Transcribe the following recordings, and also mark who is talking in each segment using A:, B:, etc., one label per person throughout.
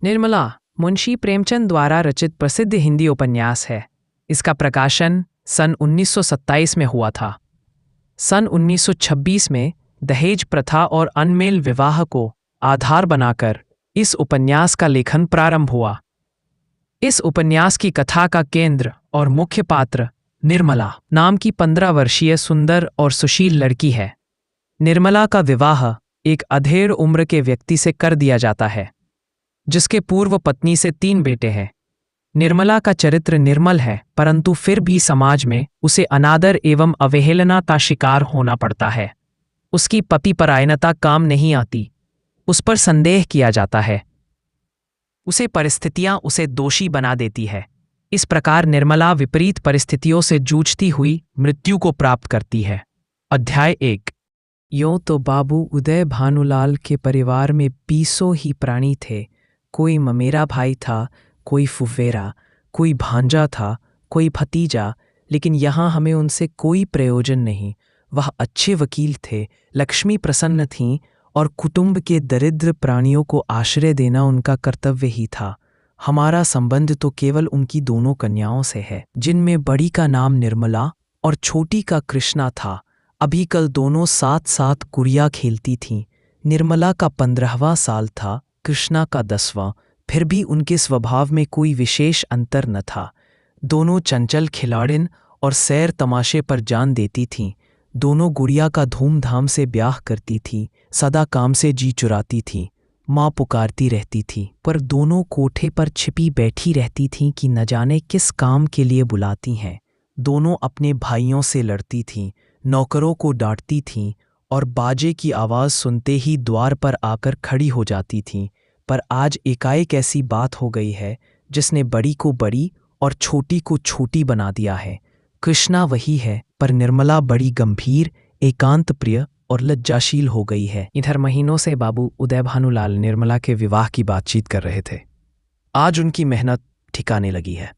A: निर्मला मुंशी प्रेमचंद द्वारा रचित प्रसिद्ध हिंदी उपन्यास है। इसका प्रकाशन सन 1927 में हुआ था। सन 1926 में दहेज प्रथा और अनमेल विवाह को आधार बनाकर इस उपन्यास का लेखन प्रारंभ हुआ। इस उपन्यास की कथा का केंद्र और मुख्य पात्र निर्मला नाम की 15 वर्षीय सुंदर और सुशील लड़की है। निर्मला का विवाह एक अधेड़ उम्र के व्यक्ति से कर दिया जाता है, जिसके पूर्व पत्नी से 3 बेटे हैं। निर्मला का चरित्र निर्मल है, परंतु फिर भी समाज में उसे अनादर एवं अवहेलना का शिकार होना पड़ता है। उसकी पतिपरायणता काम नहीं आती, उस पर संदेह किया जाता है। उसे परिस्थितियां उसे दोषी बना देती है। इस प्रकार निर्मला विपरीत परिस्थितियों से जूझती हुई मृत्यु को प्राप्त करती है। अध्याय 1। यूं तो बाबू उदय भानुलाल के परिवार में 20 ही प्राणी थे। कोई ममेरा भाई था, कोई फुफेरा, कोई भांजा था, कोई भतीजा, लेकिन यहाँ हमें उनसे कोई प्रयोजन नहीं। वह अच्छे वकील थे, लक्ष्मी प्रसन्न थीं और कुटुंब के दरिद्र प्राणियों को आश्रय देना उनका कर्तव्य ही था। हमारा संबंध तो केवल उनकी दोनों कन्याओं से है, जिनमें बड़ी का नाम निर्मला और छोटी का कृष्णा था। अभी कल दोनों साथ साथ गुड़िया खेलती थीं। निर्मला का 15वां साल था, कृष्णा का 10वां। फिर भी उनके स्वभाव में कोई विशेष अंतर न था। दोनों चंचल खिलाड़िन और सैर तमाशे पर जान देती थीं। दोनों गुड़िया का धूमधाम से ब्याह करती थीं, सदा काम से जी चुराती थीं। माँ पुकारती रहती थी, पर दोनों कोठे पर छिपी बैठी रहती थीं कि न जाने किस काम के लिए बुलाती हैं। दोनों अपने भाइयों से लड़ती थीं, नौकरों को डांटती थीं और बाजे की आवाज़ सुनते ही द्वार पर आकर खड़ी हो जाती थीं। पर आज एकाएक ऐसी बात हो गई है जिसने बड़ी को बड़ी और छोटी को छोटी बना दिया है। कृष्णा वही है, पर निर्मला बड़ी गंभीर, एकांत प्रिय और लज्जाशील हो गई है। इधर महीनों से बाबू उदय भानुलाल निर्मला के विवाह की बातचीत कर रहे थे। आज उनकी मेहनत ठिकाने लगी है।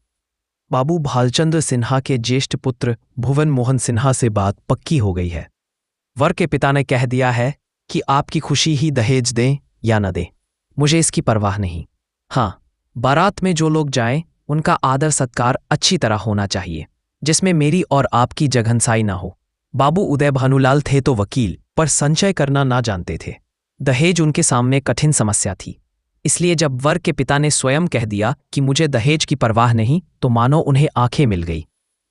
A: बाबू भालचंद्र सिन्हा के ज्येष्ठ पुत्र भुवन मोहन सिन्हा से बात पक्की हो गई है। वर के पिता ने कह दिया है कि आपकी खुशी ही दहेज दें या न दें, मुझे इसकी परवाह नहीं। हाँ, बारात में जो लोग जाएं, उनका आदर सत्कार अच्छी तरह होना चाहिए, जिसमें मेरी और आपकी जघनसाई ना हो। बाबू उदय भानुलाल थे तो वकील, पर संचय करना ना जानते थे। दहेज उनके सामने कठिन समस्या थी। इसलिए जब वर के पिता ने स्वयं कह दिया कि मुझे दहेज की परवाह नहीं, तो मानो उन्हें आंखें मिल गई।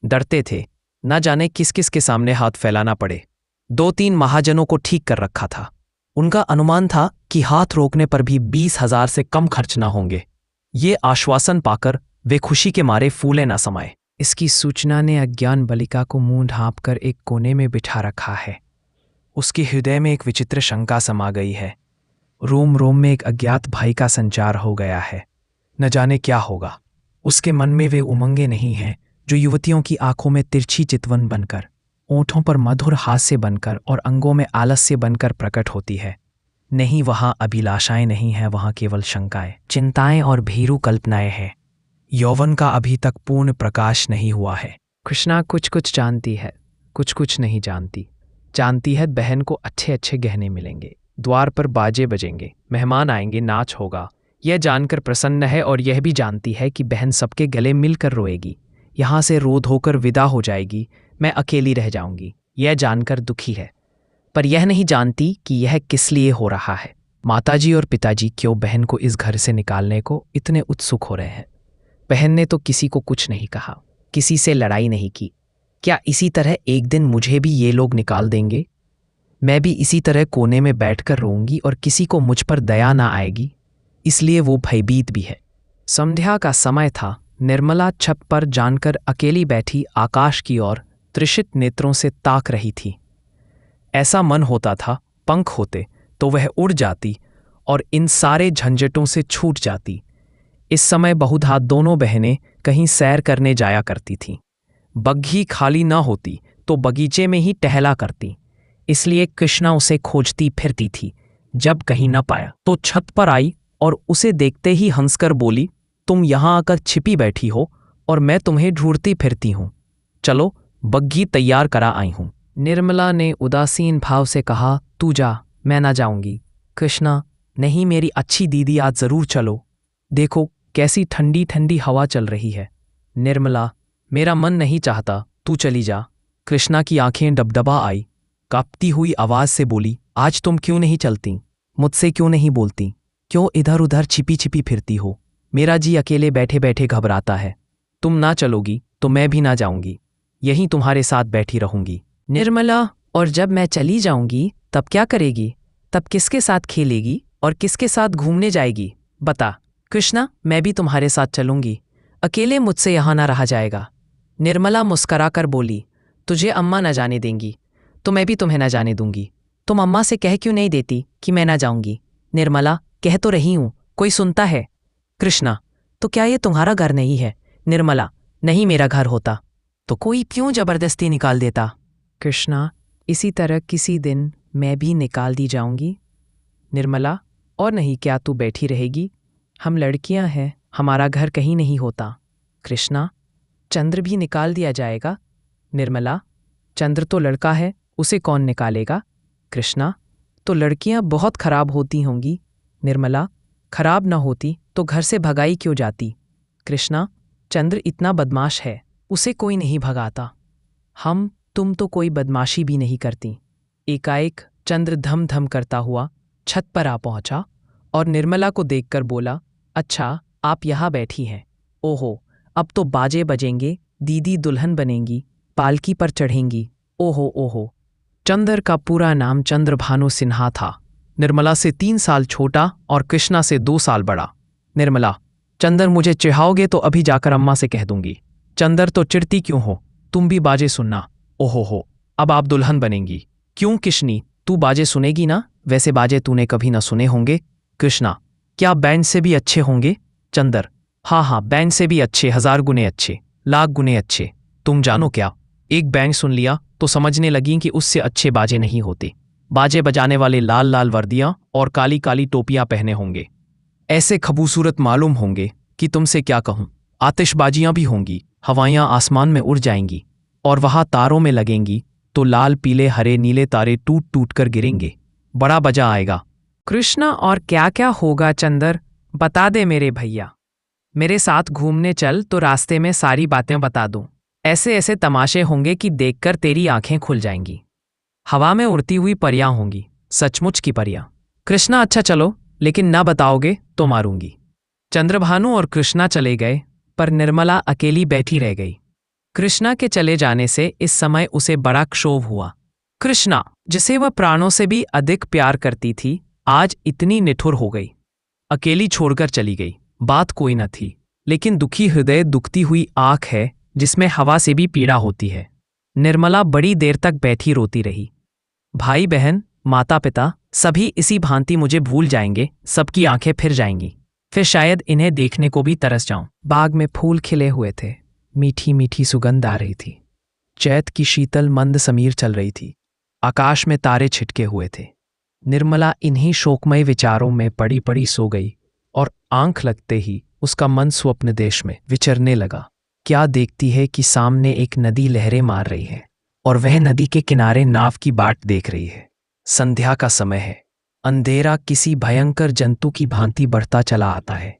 A: डरते थे, न जाने किस किस के सामने हाथ फैलाना पड़े। 2-3 महाजनों को ठीक कर रखा था। उनका अनुमान था कि हाथ रोकने पर भी 20,000 से कम खर्च ना होंगे। ये आश्वासन पाकर वे खुशी के मारे फूले ना समाये। इसकी सूचना ने अज्ञान बालिका को मुंह ढांपकर एक कोने में बिठा रखा है। उसके हृदय में एक विचित्र शंका समा गई है। रोम रोम में एक अज्ञात भय का संचार हो गया है। न जाने क्या होगा। उसके मन में वे उमंगें नहीं हैं जो युवतियों की आंखों में तिरछी चितवन बनकर, ओंठों पर मधुर हास्य बनकर और अंगों में आलस्य बनकर प्रकट होती है। नहीं, वहां अभिलाषाएं नहीं हैं, वहां केवल शंकाएं, चिंताएं और भीरू कल्पनाएं हैं। यौवन का अभी तक पूर्ण प्रकाश नहीं हुआ है। कृष्णा कुछ कुछ जानती है, कुछ कुछ नहीं जानती। जानती है बहन को अच्छे अच्छे गहने मिलेंगे, द्वार पर बाजे बजेंगे, मेहमान आएंगे, नाच होगा। यह जानकर प्रसन्न है और यह भी जानती है कि बहन सबके गले मिलकर रोएगी, यहाँ से रो धोकर विदा हो जाएगी, मैं अकेली रह जाऊंगी। यह जानकर दुखी है, पर यह नहीं जानती कि यह किस लिए हो रहा है। माताजी और पिताजी क्यों बहन को इस घर से निकालने को इतने उत्सुक हो रहे हैं। बहन ने तो किसी को कुछ नहीं कहा, किसी से लड़ाई नहीं की। क्या इसी तरह एक दिन मुझे भी ये लोग निकाल देंगे? मैं भी इसी तरह कोने में बैठकर रोऊंगी और किसी को मुझ पर दया ना आएगी। इसलिए वो भयभीत भी है। संध्या का समय था। निर्मला छत पर जानकर अकेली बैठी आकाश की ओर त्रिषित नेत्रों से ताक रही थी। ऐसा मन होता था पंख होते तो वह उड़ जाती और इन सारे झंझटों से छूट जाती। इस समय बहुधा दोनों बहनें कहीं सैर करने जाया करती थीं। बग्घी खाली न होती तो बगीचे में ही टहला करती। इसलिए कृष्णा उसे खोजती फिरती थी। जब कहीं न पाया तो छत पर आई और उसे देखते ही हंसकर बोली, तुम यहाँ आकर छिपी बैठी हो और मैं तुम्हें ढूंढती फिरती हूँ। चलो, बग्घी तैयार करा आई हूँ। निर्मला ने उदासीन भाव से कहा, तू जा, मैं ना जाऊंगी। कृष्णा, नहीं मेरी अच्छी दीदी, आज जरूर चलो। देखो कैसी ठंडी ठंडी हवा चल रही है। निर्मला, मेरा मन नहीं चाहता, तू चली जा। कृष्णा की आंखें डबडबा आई, कांपती हुई आवाज से बोली, आज तुम क्यों नहीं चलती? मुझसे क्यों नहीं बोलती? क्यों इधर उधर छिपी छिपी फिरती हो? मेरा जी अकेले बैठे बैठे घबराता है। तुम ना चलोगी तो मैं भी ना जाऊंगी, यहीं तुम्हारे साथ बैठी रहूंगी। निर्मला, और जब मैं चली जाऊंगी तब क्या करेगी? तब किसके साथ खेलेगी और किसके साथ घूमने जाएगी? बता। कृष्णा, मैं भी तुम्हारे साथ चलूंगी, अकेले मुझसे यहाँ ना रहा जाएगा। निर्मला मुस्कराकर बोली, तुझे अम्मा न जाने देंगी तो मैं भी तुम्हें न जाने दूंगी। तुम अम्मा से कह क्यों नहीं देती कि मैं ना जाऊंगी? निर्मला, कह तो रही हूं, कोई सुनता है? कृष्णा, तो क्या ये तुम्हारा घर नहीं है? निर्मला, नहीं, मेरा घर होता तो कोई क्यों जबरदस्ती निकाल देता? कृष्णा, इसी तरह किसी दिन मैं भी निकाल दी जाऊंगी। निर्मला, और नहीं क्या तू बैठी रहेगी? हम लड़कियां हैं, हमारा घर कहीं नहीं होता। कृष्णा, चंद्र भी निकाल दिया जाएगा। निर्मला, चंद्र तो लड़का है, उसे कौन निकालेगा? कृष्णा, तो लड़कियां बहुत खराब होती होंगी। निर्मला, खराब ना होती तो घर से भगाई क्यों जाती? कृष्णा, चंद्र इतना बदमाश है, उसे कोई नहीं भगाता। तुम तो कोई बदमाशी भी नहीं करती। एकाएक चंद्र धम धम करता हुआ छत पर आ पहुंचा और निर्मला को देखकर बोला, अच्छा आप यहाँ बैठी हैं। ओहो, अब तो बाजे बजेंगे, दीदी दुल्हन बनेंगी, पालकी पर चढ़ेंगी। ओहो ओहो। चंद्र का पूरा नाम चंद्रभानु सिन्हा था। निर्मला से 3 साल छोटा और कृष्णा से 2 साल बड़ा। निर्मला, चंद्र मुझे चिढ़ाओगे तो अभी जाकर अम्मा से कह दूंगी। चंद्र, तो चिढ़ती क्यों हो? तुम भी बाजे सुनना। ओहो हो, अब आप दुल्हन बनेंगी। क्यों किशनी, तू बाजे सुनेगी ना? वैसे बाजे तूने कभी ना सुने होंगे। कृष्णा, क्या बैंड से भी अच्छे होंगे? चंद्र, हाँ हाँ, बैंड से भी अच्छे, 1000 गुने अच्छे, लाख गुने अच्छे। तुम जानो क्या, एक बैंड सुन लिया तो समझने लगी कि उससे अच्छे बाजे नहीं होते। बाजे बजाने वाले लाल लाल वर्दियां और काली काली टोपियां पहने होंगे, ऐसे खूबसूरत मालूम होंगे कि तुमसे क्या कहूं। आतिशबाजियां भी होंगी, हवाइयां आसमान में उड़ जाएंगी और वहां तारों में लगेंगी तो लाल पीले हरे नीले तारे टूट टूट कर गिरेंगे। बड़ा मजा आएगा। कृष्णा, और क्या क्या होगा चंद्र, बता दे मेरे भैया। मेरे साथ घूमने चल तो रास्ते में सारी बातें बता दूं। ऐसे ऐसे तमाशे होंगे कि देखकर तेरी आंखें खुल जाएंगी। हवा में उड़ती हुई परियां होंगी, सचमुच की परियां। कृष्णा, अच्छा चलो, लेकिन ना बताओगे तो मारूंगी। चंद्रभानु और कृष्णा चले गए, पर निर्मला अकेली बैठी रह गई। कृष्णा के चले जाने से इस समय उसे बड़ा क्षोभ हुआ। कृष्णा, जिसे वह प्राणों से भी अधिक प्यार करती थी, आज इतनी निठुर हो गई, अकेली छोड़कर चली गई। बात कोई न थी, लेकिन दुखी हृदय दुखती हुई आंख है जिसमें हवा से भी पीड़ा होती है। निर्मला बड़ी देर तक बैठी रोती रही। भाई बहन, माता पिता सभी इसी भांति मुझे भूल जाएंगे, सबकी आंखें फिर जाएंगी, फिर शायद इन्हें देखने को भी तरस जाऊं। बाग में फूल खिले हुए थे, मीठी मीठी सुगंध आ रही थी। चैत की शीतल मंद समीर चल रही थी, आकाश में तारे छिटके हुए थे। निर्मला इन्हीं शोकमय विचारों में पड़ी पड़ी सो गई और आंख लगते ही उसका मन स्वप्न देश में विचरने लगा। क्या देखती है कि सामने एक नदी लहरें मार रही है और वह नदी के किनारे नाव की बाट देख रही है। संध्या का समय है, अंधेरा किसी भयंकर जंतु की भांति बढ़ता चला आता है।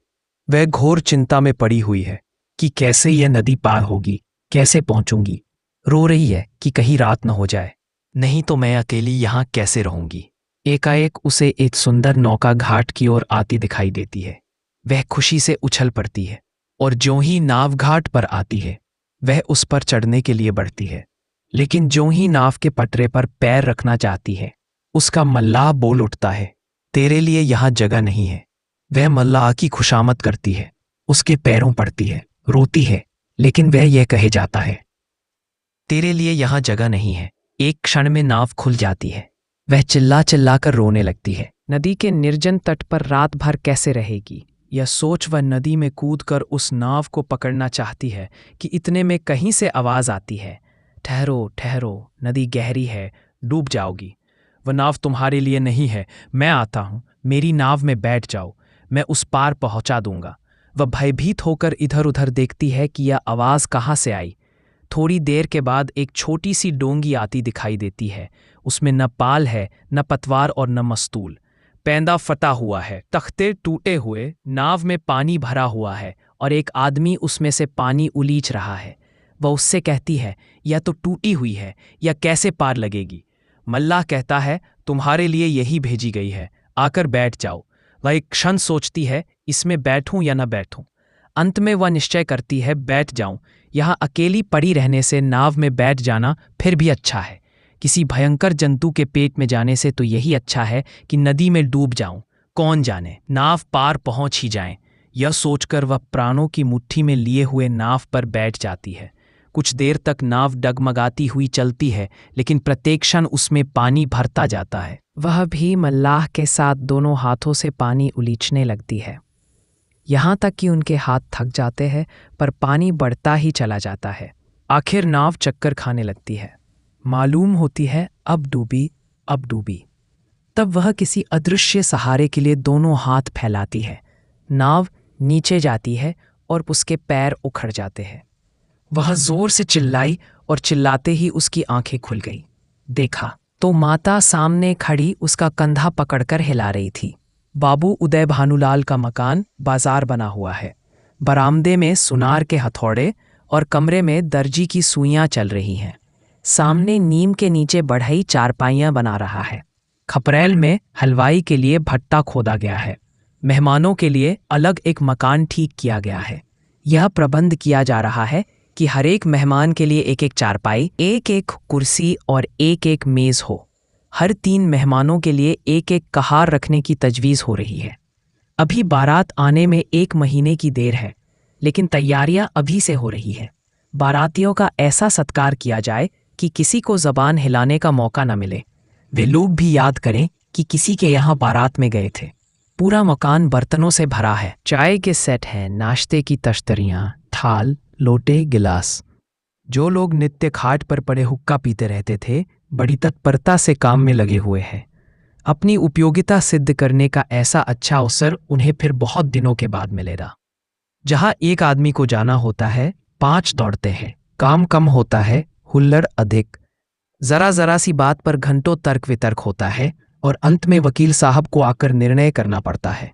A: वह घोर चिंता में पड़ी हुई है कि कैसे यह नदी पार होगी, कैसे पहुंचूंगी। रो रही है कि कहीं रात न हो जाए, नहीं तो मैं अकेली यहाँ कैसे रहूंगी। एकाएक उसे एक सुंदर नौका घाट की ओर आती दिखाई देती है। वह खुशी से उछल पड़ती है और ज्यों ही नाव घाट पर आती है, वह उस पर चढ़ने के लिए बढ़ती है। लेकिन ज्यों ही नाव के पटरे पर पैर रखना चाहती है, उसका मल्लाह बोल उठता है, तेरे लिए यहाँ जगह नहीं है। वह मल्लाह की खुशामद करती है, उसके पैरों पड़ती है, रोती है, लेकिन वह यह कहे जाता है, तेरे लिए यहाँ जगह नहीं है। एक क्षण में नाव खुल जाती है। वह चिल्ला चिल्ला कर रोने लगती है। नदी के निर्जन तट पर रात भर कैसे रहेगी, यह सोच वह नदी में कूदकर उस नाव को पकड़ना चाहती है कि इतने में कहीं से आवाज आती है, ठहरो ठहरो, नदी गहरी है, डूब जाओगी। वह नाव तुम्हारे लिए नहीं है, मैं आता हूं, मेरी नाव में बैठ जाओ, मैं उस पार पहुंचा दूंगा। वह भयभीत होकर इधर उधर देखती है कि यह आवाज कहाँ से आई। थोड़ी देर के बाद एक छोटी सी डोंगी आती दिखाई देती है। उसमें न पाल है, न पतवार और न मस्तूल, पैंदा फटा हुआ है, तख्ते टूटे हुए, नाव में पानी भरा हुआ है और एक आदमी उसमें से पानी उलीच रहा है। वह उससे कहती है, यह तो टूटी हुई है, यह कैसे पार लगेगी? मल्लाह कहता है, तुम्हारे लिए यही भेजी गई है, आकर बैठ जाओ। वह एक क्षण सोचती है, इसमें बैठूं या न बैठूं। अंत में वह निश्चय करती है, बैठ जाऊं। यहाँ अकेली पड़ी रहने से नाव में बैठ जाना फिर भी अच्छा है। किसी भयंकर जंतु के पेट में जाने से तो यही अच्छा है कि नदी में डूब जाऊं। कौन जाने, नाव पार पहुंच ही जाए। यह सोचकर वह प्राणों की मुट्ठी में लिए हुए नाव पर बैठ जाती है। कुछ देर तक नाव डगमगाती हुई चलती है, लेकिन प्रत्येक क्षण उसमें पानी भरता जाता है। वह भी मल्लाह के साथ दोनों हाथों से पानी उलीचने लगती है, यहाँ तक कि उनके हाथ थक जाते हैं, पर पानी बढ़ता ही चला जाता है। आखिर नाव चक्कर खाने लगती है। मालूम होती है अब डूबी, अब डूबी। तब वह किसी अदृश्य सहारे के लिए दोनों हाथ फैलाती है। नाव नीचे जाती है और उसके पैर उखड़ जाते हैं। वह जोर से चिल्लाई और चिल्लाते ही उसकी आंखें खुल गई। देखा तो माता सामने खड़ी उसका कंधा पकड़कर हिला रही थी। बाबू उदय भानुलाल का मकान बाजार बना हुआ है। बरामदे में सुनार के हथौड़े और कमरे में दर्जी की सुइयां चल रही हैं। सामने नीम के नीचे बढ़ई चारपाइयां बना रहा है। खपरेल में हलवाई के लिए भट्टा खोदा गया है। मेहमानों के लिए अलग एक मकान ठीक किया गया है। यह प्रबंध किया जा रहा है कि हर एक मेहमान के लिए एक एक चारपाई, एक एक कुर्सी और एक एक मेज हो। हर 3 मेहमानों के लिए एक एक कहार रखने की तजवीज़ हो रही है। अभी बारात आने में 1 महीने की देर है, लेकिन तैयारियां अभी से हो रही है। बारातियों का ऐसा सत्कार किया जाए कि किसी को ज़बान हिलाने का मौका न मिले। वे लोग भी याद करें कि किसी के यहाँ बारात में गए थे। पूरा मकान बर्तनों से भरा है। चाय के सेट हैं, नाश्ते की तश्तरियाँ, थाल, लोटे, गिलास। जो लोग नित्य खाट पर पड़े हुक्का पीते रहते थे, बड़ी तत्परता से काम में लगे हुए हैं। अपनी उपयोगिता सिद्ध करने का ऐसा अच्छा अवसर उन्हें फिर बहुत दिनों के बाद मिलेगा। जहां एक आदमी को जाना होता है, 5 दौड़ते हैं। काम कम होता है, हुल्लड़ अधिक। जरा जरा सी बात पर घंटों तर्क वितर्क होता है और अंत में वकील साहब को आकर निर्णय करना पड़ता है।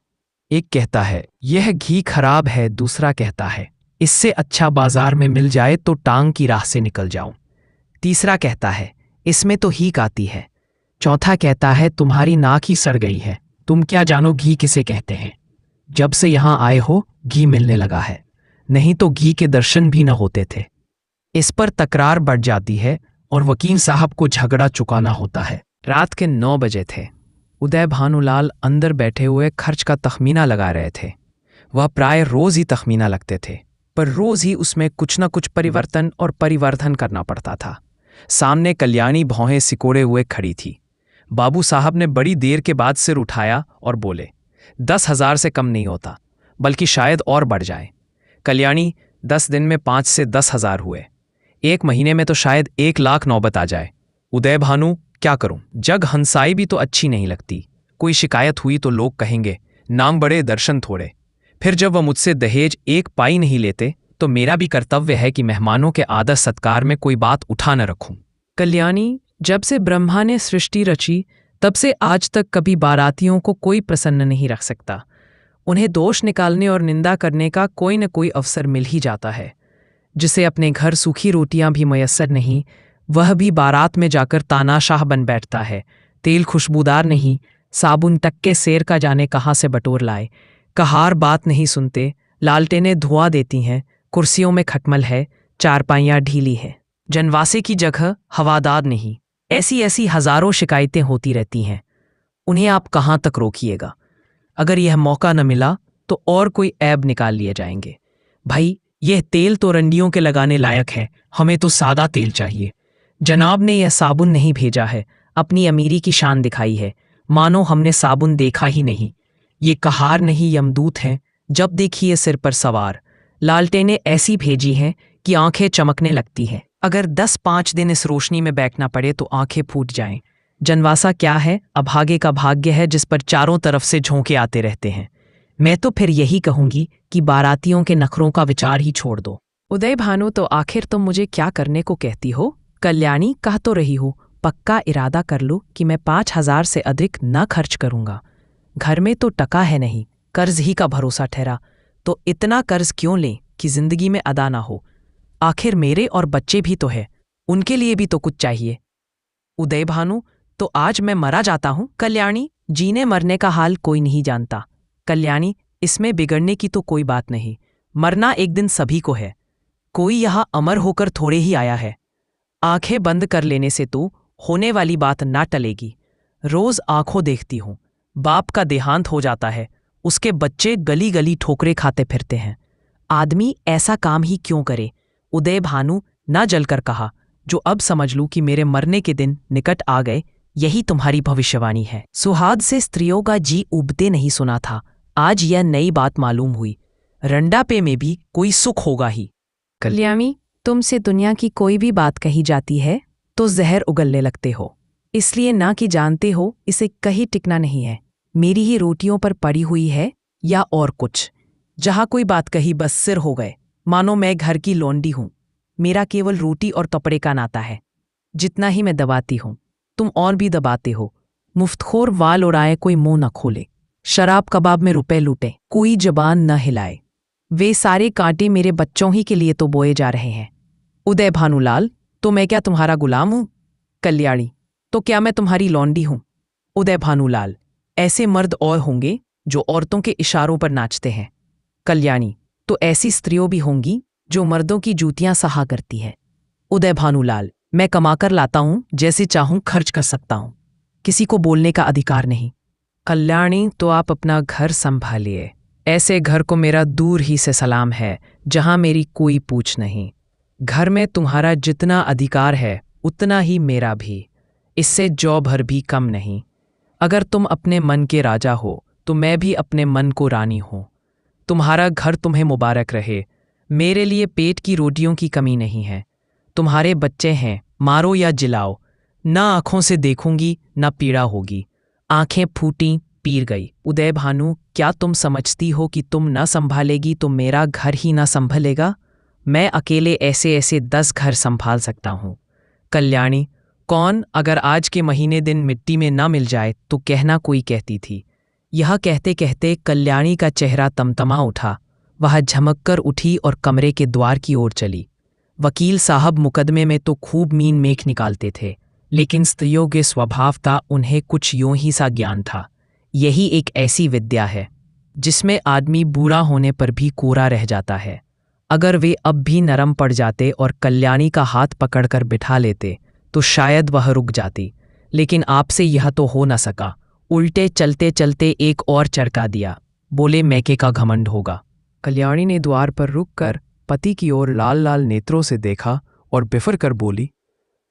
A: एक कहता है, यह घी खराब है। दूसरा कहता है, इससे अच्छा बाजार में मिल जाए तो टांग की राह से निकल जाऊं। तीसरा कहता है, इसमें तो हीक आती है। चौथा कहता है, तुम्हारी नाक ही सड़ गई है, तुम क्या जानो घी किसे कहते हैं। जब से यहां आए हो घी मिलने लगा है, नहीं तो घी के दर्शन भी न होते थे। इस पर तकरार बढ़ जाती है और वकील साहब को झगड़ा चुकाना होता है। रात के 9 बजे थे। उदय भानुलाल अंदर बैठे हुए खर्च का तखमीना लगा रहे थे। वह प्राय रोज ही तखमीना लगते थे, पर रोज ही उसमें कुछ न कुछ परिवर्तन और परिवर्धन करना पड़ता था। सामने कल्याणी भौहें सिकोड़े हुए खड़ी थी। बाबू साहब ने बड़ी देर के बाद सिर उठाया और बोले, 10,000 से कम नहीं होता, बल्कि शायद और बढ़ जाए। कल्याणी, 10 दिन में 5 से 10,000 हुए। 1 महीने में तो शायद 1 लाख नौबत आ जाए। उदय भानु, क्या करूं? जग हंसाई भी तो अच्छी नहीं लगती। कोई शिकायत हुई तो लोग कहेंगे, नाम बड़े दर्शन थोड़े। फिर जब वह मुझसे दहेज 1 पाई नहीं लेते, तो मेरा भी कर्तव्य है कि मेहमानों के आदर सत्कार में कोई बात उठा न रखूं। कल्याणी, जब से ब्रह्मा ने सृष्टि रची, तब से आज तक कभी बारातियों को कोई प्रसन्न नहीं रख सकता। उन्हें दोष निकालने और निंदा करने का कोई न कोई अवसर मिल ही जाता है। जिसे अपने घर सूखी रोटियां भी मयस्सर नहीं, वह भी बारात में जाकर तानाशाह बन बैठता है। तेल खुशबूदार नहीं, साबुन टक्के सेर का जाने कहाँ से बटोर लाए। कहार बात नहीं सुनते, लालटेनें धुआं देती हैं, कुर्सियों में खटमल है, चारपाइयां ढीली हैं, जनवासे की जगह हवादार नहीं। ऐसी ऐसी हजारों शिकायतें होती रहती हैं। उन्हें आप कहाँ तक रोकिएगा? अगर यह मौका न मिला तो और कोई ऐब निकाल लिए जाएंगे। भाई, यह तेल तो रंडियों के लगाने लायक है, हमें तो सादा तेल चाहिए। जनाब ने यह साबुन नहीं भेजा है, अपनी अमीरी की शान दिखाई है, मानो हमने साबुन देखा ही नहीं। ये कहार नहीं, यमदूत हैं, जब देखिए सिर पर सवार। लालटेनें ऐसी भेजी हैं कि आंखें चमकने लगती हैं। अगर 10-5 दिन इस रोशनी में बैठना पड़े तो आंखें फूट जाएं। जनवासा क्या है, अभागे का भाग्य है जिस पर चारों तरफ से झोंके आते रहते हैं। मैं तो फिर यही कहूंगी कि बारातियों के नखरों का विचार ही छोड़ दो। उदय भानु, तो आखिर तुम मुझे क्या करने को कहती हो? कल्याणी, कह तो रही हो, पक्का इरादा कर लो कि मैं 5,000 से अधिक न खर्च करूंगा। घर में तो टका है नहीं, कर्ज ही का भरोसा ठहरा, तो इतना कर्ज क्यों लें कि जिंदगी में अदा ना हो। आखिर मेरे और बच्चे भी तो है, उनके लिए भी तो कुछ चाहिए। उदय भानु, तो आज मैं मरा जाता हूं। कल्याणी, जीने मरने का हाल कोई नहीं जानता। कल्याणी, इसमें बिगड़ने की तो कोई बात नहीं, मरना एक दिन सभी को है, कोई यहां अमर होकर थोड़े ही आया है। आंखें बंद कर लेने से तो होने वाली बात ना टलेगी। रोज आंखों देखती हूं, बाप का देहांत हो जाता है, उसके बच्चे गली गली ठोकरे खाते फिरते हैं। आदमी ऐसा काम ही क्यों करे। उदय भानु ना जलकर कहा, जो अब समझ लूं कि मेरे मरने के दिन निकट आ गए, यही तुम्हारी भविष्यवाणी है। सुहाग से स्त्रियों का जी उबते नहीं सुना था, आज यह नई बात मालूम हुई। रंडापे में भी कोई सुख होगा ही। कल्याणी, तुमसे दुनिया की कोई भी बात कही जाती है तो जहर उगलने लगते हो, इसलिए ना कि जानते हो इसे कहीं टिकना नहीं है। मेरी ही रोटियों पर पड़ी हुई है या और कुछ। जहां कोई बात कही बस सिर हो गए, मानो मैं घर की लौंडी हूं। मेरा केवल रोटी और कपड़े का नाता है। जितना ही मैं दबाती हूं, तुम और भी दबाते हो। मुफ्तखोर वाल उड़ाए कोई मुंह न खोले, शराब कबाब में रुपए लूटे कोई जबान न हिलाए। वे सारे कांटे मेरे बच्चों ही के लिए तो बोए जा रहे हैं। उदय भानुलाल, तो मैं क्या तुम्हारा गुलाम हूं? कल्याणी, तो क्या मैं तुम्हारी लौंडी हूं? उदय भानुलाल, ऐसे मर्द और होंगे जो औरतों के इशारों पर नाचते हैं। कल्याणी, तो ऐसी स्त्रियों भी होंगी जो मर्दों की जूतियां सहा करती है। उदय भानुलाल, मैं कमाकर लाता हूं, जैसे चाहूं खर्च कर सकता हूं, किसी को बोलने का अधिकार नहीं। कल्याणी, तो आप अपना घर संभालिए। ऐसे घर को मेरा दूर ही से सलाम है जहां मेरी कोई पूछ नहीं। घर में तुम्हारा जितना अधिकार है उतना ही मेरा भी, इससे जौ भर भी कम नहीं। अगर तुम अपने मन के राजा हो तो मैं भी अपने मन को रानी हूं। तुम्हारा घर तुम्हें मुबारक रहे। मेरे लिए पेट की रोटियों की कमी नहीं है। तुम्हारे बच्चे हैं, मारो या जिलाओ, ना आंखों से देखूंगी ना पीड़ा होगी। आंखें फूटी, पीर गई। उदय भानु, क्या तुम समझती हो कि तुम न संभालेगी तो मेरा घर ही ना संभलेगा? मैं अकेले ऐसे ऐसे 10 घर संभाल सकता हूं। कल्याणी, कौन अगर आज के महीने दिन मिट्टी में न मिल जाए तो कहना कोई कहती थी। यह कहते कहते कल्याणी का चेहरा तमतमा उठा। वह झमककर उठी और कमरे के द्वार की ओर चली। वकील साहब मुकदमे में तो खूब मीन मेख निकालते थे, लेकिन स्त्रियों के स्वभाव का उन्हें कुछ यूं ही सा ज्ञान था। यही एक ऐसी विद्या है जिसमें आदमी बूढ़ा होने पर भी कोरा रह जाता है। अगर वे अब भी नरम पड़ जाते और कल्याणी का हाथ पकड़कर बिठा लेते तो शायद वह रुक जाती, लेकिन आपसे यह तो हो न सका। उल्टे चलते चलते एक और चरका दिया। बोले, मैके का घमंड होगा। कल्याणी ने द्वार पर रुककर पति की ओर लाल लाल नेत्रों से देखा और बिफर कर बोली,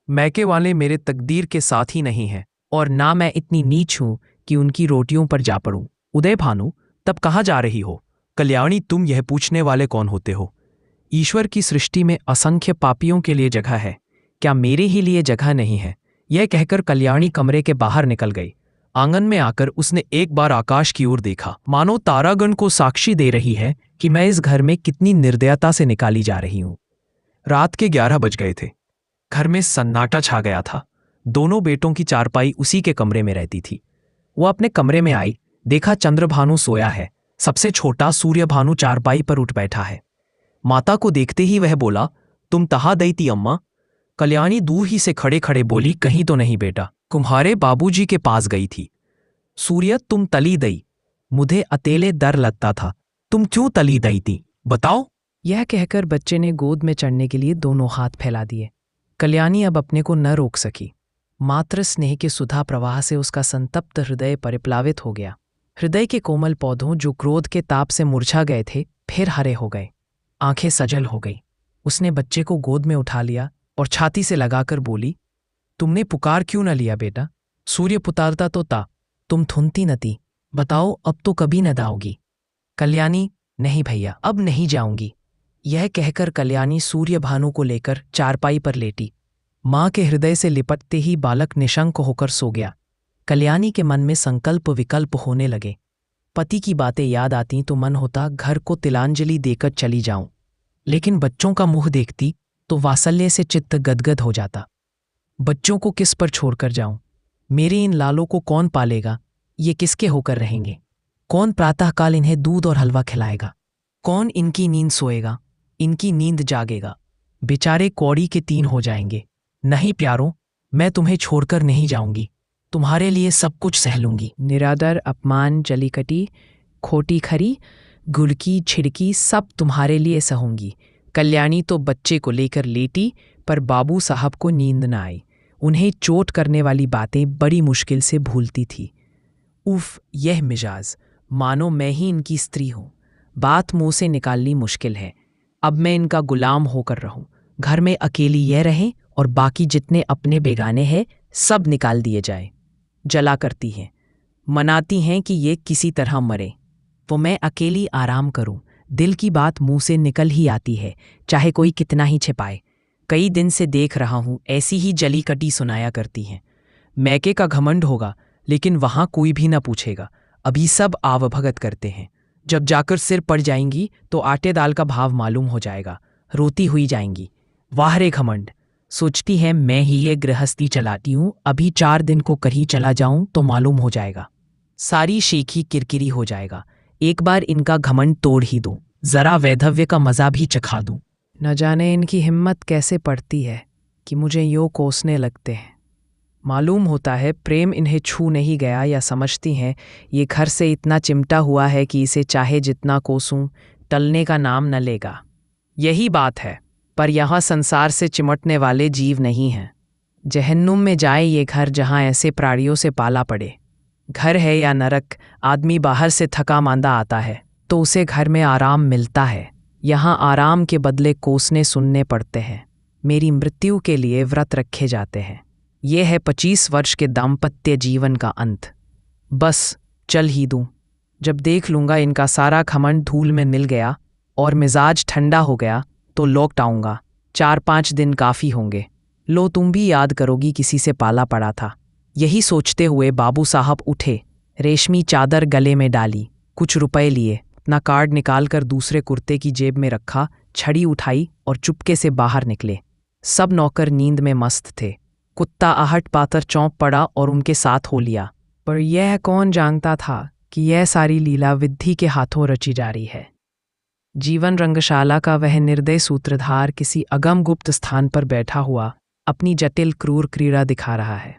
A: मैके वाले मेरे तकदीर के साथ ही नहीं हैं, और ना मैं इतनी नीच हूं कि उनकी रोटियों पर जा पड़ूं। उदय भानु, तब कहाँ जा रही हो? कल्याणी, तुम यह पूछने वाले कौन होते हो? ईश्वर की सृष्टि में असंख्य पापियों के लिए जगह है, क्या मेरे ही लिए जगह नहीं है? यह कहकर कल्याणी कमरे के बाहर निकल गई। आंगन में आकर उसने एक बार आकाश की ओर देखा, मानो तारागण को साक्षी दे रही है कि मैं इस घर में कितनी निर्दयता से निकाली जा रही हूं। रात के 11 बज गए थे। घर में सन्नाटा छा गया था। दोनों बेटों की चारपाई उसी के कमरे में रहती थी। वो अपने कमरे में आई, देखा चंद्रभानु सोया है, सबसे छोटा सूर्यभानु चारपाई पर उठ बैठा है। माता को देखते ही वह बोला, तुम तहा दई थी अम्मा? कल्याणी दूर ही से खड़े खड़े बोली, कहीं तो नहीं बेटा, तुम्हारे बाबूजी के पास गई थी। सूर्य, तुम तली दई? मुझे अकेले डर लगता था, तुम क्यों तली दई थी, बताओ। यह कहकर बच्चे ने गोद में चढ़ने के लिए दोनों हाथ फैला दिए। कल्याणी अब अपने को न रोक सकी। मात्र स्नेह के सुधा प्रवाह से उसका संतप्त हृदय परिप्लावित हो गया। हृदय के कोमल पौधों जो क्रोध के ताप से मुरझा गए थे फिर हरे हो गए। आंखें सजल हो गई। उसने बच्चे को गोद में उठा लिया और छाती से लगाकर बोली, तुमने पुकार क्यों न लिया बेटा? सूर्य पुकारता तो ता, तुम थुनती न थी। बताओ, अब तो कभी न दाओगी? कल्याणी, नहीं भैया, अब नहीं जाऊंगी। यह कहकर कल्याणी सूर्यभानु को लेकर चारपाई पर लेटी। मां के हृदय से लिपटते ही बालक निशंक होकर सो गया। कल्याणी के मन में संकल्प विकल्प होने लगे। पति की बातें याद आती तो मन होता घर को तिलांजलि देकर चली जाऊं, लेकिन बच्चों का मुंह देखती तो वात्सल्य से चित्त गदगद हो जाता। बच्चों को किस पर छोड़कर जाऊं? मेरे इन लालों को कौन पालेगा? ये किसके होकर रहेंगे? कौन प्रातःकाल इन्हें दूध और हलवा खिलाएगा? कौन इनकी नींद सोएगा, इनकी नींद जागेगा? बेचारे कौड़ी के 3 हो जाएंगे। नहीं प्यारों, मैं तुम्हें छोड़कर नहीं जाऊंगी, तुम्हारे लिए सब कुछ सह लूंगी। निरादर, अपमान, जलीकटी, खोटी खरी, गुड़की छिड़की सब तुम्हारे लिए सहूंगी। कल्याणी तो बच्चे को लेकर लेटी, पर बाबू साहब को नींद न आई। उन्हें चोट करने वाली बातें बड़ी मुश्किल से भूलती थी। उफ, यह मिजाज, मानो मैं ही इनकी स्त्री हूं। बात मुंह से निकालनी मुश्किल है। अब मैं इनका गुलाम होकर रहूं। घर में अकेली यह रहे और बाकी जितने अपने बेगाने हैं सब निकाल दिए जाए। जला करती हैं, मनाती हैं कि ये किसी तरह मरे, वो मैं अकेली आराम करूं। दिल की बात मुंह से निकल ही आती है, चाहे कोई कितना ही छिपाए। कई दिन से देख रहा हूं ऐसी ही जली कटी सुनाया करती हैं। मैके का घमंड होगा, लेकिन वहां कोई भी ना पूछेगा। अभी सब आवभगत करते हैं, जब जाकर सिर पड़ जाएंगी तो आटे दाल का भाव मालूम हो जाएगा। रोती हुई जाएंगी। वाह रे घमंड, सोचती है मैं ही ये गृहस्थी चलाती हूं, अभी 4 दिन को कहीं चला जाऊं तो मालूम हो जाएगा। सारी शेखी किरकिरी हो जाएगा। एक बार इनका घमंड तोड़ ही दूं, जरा वैधव्य का मजा भी चखा दूं। न जाने इनकी हिम्मत कैसे पड़ती है कि मुझे यूं कोसने लगते हैं। मालूम होता है प्रेम इन्हें छू नहीं गया, या समझती हैं ये घर से इतना चिमटा हुआ है कि इसे चाहे जितना कोसूं टलने का नाम न लेगा। यही बात है, पर यहाँ संसार से चिमटने वाले जीव नहीं हैं। जहन्नुम में जाए ये घर जहाँ ऐसे प्राणियों से पाला पड़े। घर है या नरक, आदमी बाहर से थका मांदा आता है तो उसे घर में आराम मिलता है। यहाँ आराम के बदले कोसने सुनने पड़ते हैं। मेरी मृत्यु के लिए व्रत रखे जाते हैं। ये है 25 वर्ष के दाम्पत्य जीवन का अंत। बस चल ही दूं। जब देख लूंगा इनका सारा घमंड धूल में मिल गया और मिजाज ठंडा हो गया तो लौट आऊंगा। 4-5 दिन काफ़ी होंगे। लो, तुम भी याद करोगी किसी से पाला पड़ा था। यही सोचते हुए बाबू साहब उठे, रेशमी चादर गले में डाली, कुछ रुपए लिए, अपना कार्ड निकालकर दूसरे कुर्ते की जेब में रखा, छड़ी उठाई और चुपके से बाहर निकले। सब नौकर नींद में मस्त थे। कुत्ता आहट पाकर चौंक पड़ा और उनके साथ हो लिया। पर यह कौन जानता था कि यह सारी लीला विद्धि के हाथों रची जा रही है। जीवन रंगशाला का वह निर्दय सूत्रधार किसी अगम गुप्त स्थान पर बैठा हुआ अपनी जटिल क्रूर क्रीड़ा दिखा रहा है।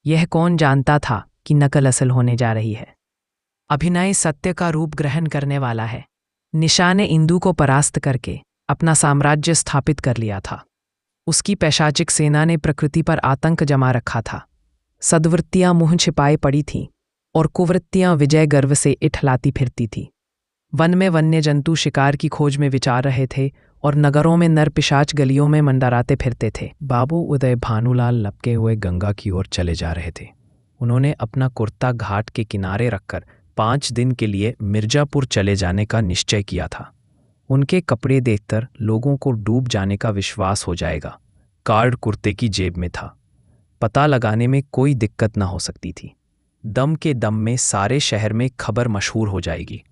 A: यह कौन जानता था कि नकल असल होने जा रही है। अभिनय सत्य का रूप ग्रहण करने वाला है। निशा ने इंदु को परास्त करके अपना साम्राज्य स्थापित कर लिया था। उसकी पैशाचिक सेना ने प्रकृति पर आतंक जमा रखा था। सद्वृत्तियां मुंह छिपाए पड़ी थीं और कुवृत्तियां विजय गर्व से इठलाती फिरती थीं। वन में वन्य जंतु शिकार की खोज में विचार रहे थे और नगरों में नर पिशाच गलियों में मंडराते फिरते थे। बाबू उदय भानुलाल लपके हुए गंगा की ओर चले जा रहे थे। उन्होंने अपना कुर्ता घाट के किनारे रखकर 5 दिन के लिए मिर्जापुर चले जाने का निश्चय किया था। उनके कपड़े देखकर लोगों को डूब जाने का विश्वास हो जाएगा। कार्ड कुर्ते की जेब में था। पता लगाने में कोई दिक्कत न हो सकती थी। दम के दम में सारे शहर में खबर मशहूर हो जाएगी।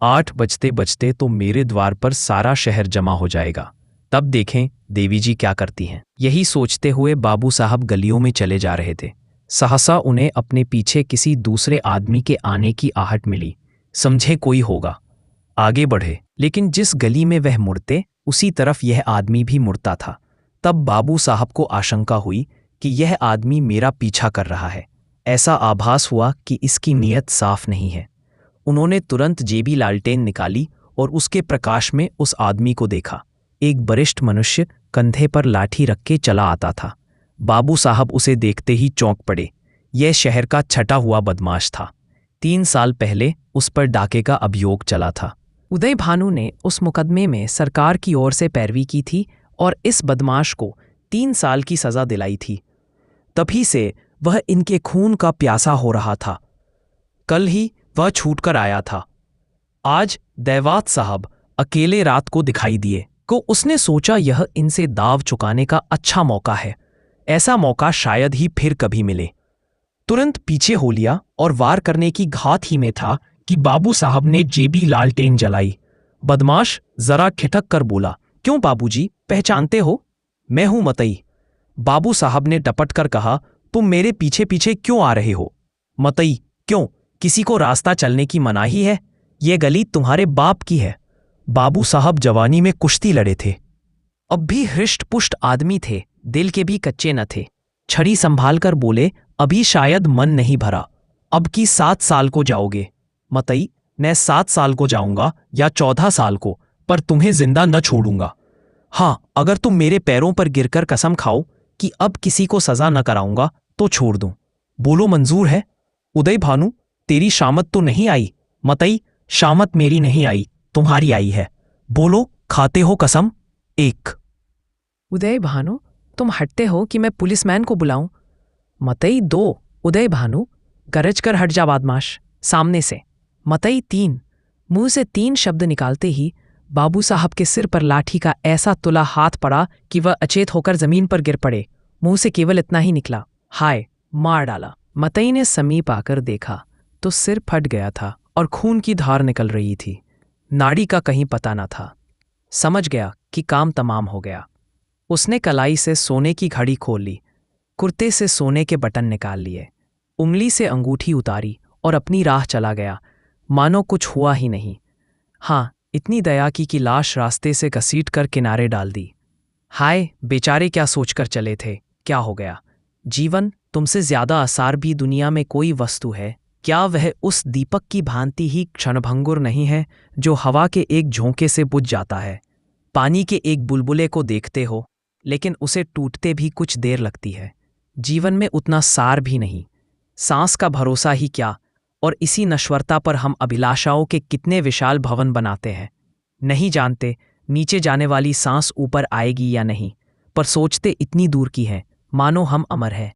A: 8 बजते बजते तो मेरे द्वार पर सारा शहर जमा हो जाएगा। तब देखें देवी जी क्या करती हैं। यही सोचते हुए बाबू साहब गलियों में चले जा रहे थे। सहसा उन्हें अपने पीछे किसी दूसरे आदमी के आने की आहट मिली। समझे कोई होगा। आगे बढ़े, लेकिन जिस गली में वह मुड़ते उसी तरफ यह आदमी भी मुड़ता था। तब बाबू साहब को आशंका हुई कि यह आदमी मेरा पीछा कर रहा है। ऐसा आभास हुआ कि इसकी नीयत साफ नहीं है। उन्होंने तुरंत जेबी लालटेन निकाली और उसके प्रकाश में उस आदमी को देखा। एक वरिष्ठ मनुष्य कंधे पर लाठी रख के चला आता था। बाबू साहब उसे देखते ही चौंक पड़े। यह शहर का छटा हुआ बदमाश था। 3 साल पहले उस पर डाके का अभियोग चला था। उदय भानु ने उस मुकदमे में सरकार की ओर से पैरवी की थी और इस बदमाश को 3 साल की सजा दिलाई थी। तभी से वह इनके खून का प्यासा हो रहा था। कल ही वह छूटकर आया था। आज दैवात साहब अकेले रात को दिखाई दिए को उसने सोचा यह इनसे दाव चुकाने का अच्छा मौका है। ऐसा मौका शायद ही फिर कभी मिले। तुरंत पीछे हो लिया और वार करने की घात ही में था कि बाबू साहब ने जेबी लालटेन जलाई। बदमाश जरा खिटक कर बोला, क्यों बाबूजी, पहचानते हो? मैं हूं मतई। बाबू साहब ने डपट कर कहा, तुम मेरे पीछे पीछे क्यों आ रहे हो? मतई, क्यों? किसी को रास्ता चलने की मनाही है? ये गली तुम्हारे बाप की है। बाबू साहब जवानी में कुश्ती लड़े थे। अब भी हृष्ट पुष्ट आदमी थे, दिल के भी कच्चे न थे। छड़ी संभाल कर बोले, अभी शायद मन नहीं भरा। अब की 7 साल को जाओगे। मतई, मैं 7 साल को जाऊंगा या 14 साल को, पर तुम्हें जिंदा न छोड़ूंगा। हाँ, अगर तुम मेरे पैरों पर गिरकर कसम खाओ कि अब किसी को सजा न कराऊंगा तो छोड़ दूं। बोलो, मंजूर है? उदय भानु, तेरी शामत तो नहीं आई? मतई, शामत मेरी नहीं आई, तुम्हारी आई है। बोलो, खाते हो कसम? 1। उदय भानु, तुम हटते हो कि मैं पुलिसमैन को बुलाऊं? मतई 2। उदय भानु, गरज कर हट जा बदमाश, सामने से। मतई 3। मुंह से 3 शब्द निकालते ही बाबू साहब के सिर पर लाठी का ऐसा तुला हाथ पड़ा कि वह अचेत होकर जमीन पर गिर पड़े। मुंह से केवल इतना ही निकला, हाय, मार डाला। मतई ने समीप आकर देखा तो सिर फट गया था और खून की धार निकल रही थी। नाड़ी का कहीं पता न था। समझ गया कि काम तमाम हो गया। उसने कलाई से सोने की घड़ी खोल ली, कुर्ते से सोने के बटन निकाल लिए, उंगली से अंगूठी उतारी और अपनी राह चला गया, मानो कुछ हुआ ही नहीं। हाँ, इतनी दया की कि लाश रास्ते से घसीट कर किनारे डाल दी। हाय, बेचारे क्या सोचकर चले थे, क्या हो गया? जीवन, तुमसे ज्यादा आसार भी दुनिया में कोई वस्तु है क्या? वह उस दीपक की भांति ही क्षणभंगुर नहीं है जो हवा के एक झोंके से बुझ जाता है। पानी के एक बुलबुले को देखते हो, लेकिन उसे टूटते भी कुछ देर लगती है। जीवन में उतना सार भी नहीं, सांस का भरोसा ही क्या, और इसी नश्वरता पर हम अभिलाषाओं के कितने विशाल भवन बनाते हैं। नहीं जानते नीचे जाने वाली सांस ऊपर आएगी या नहीं, पर सोचते इतनी दूर की है, मानो हम अमर है।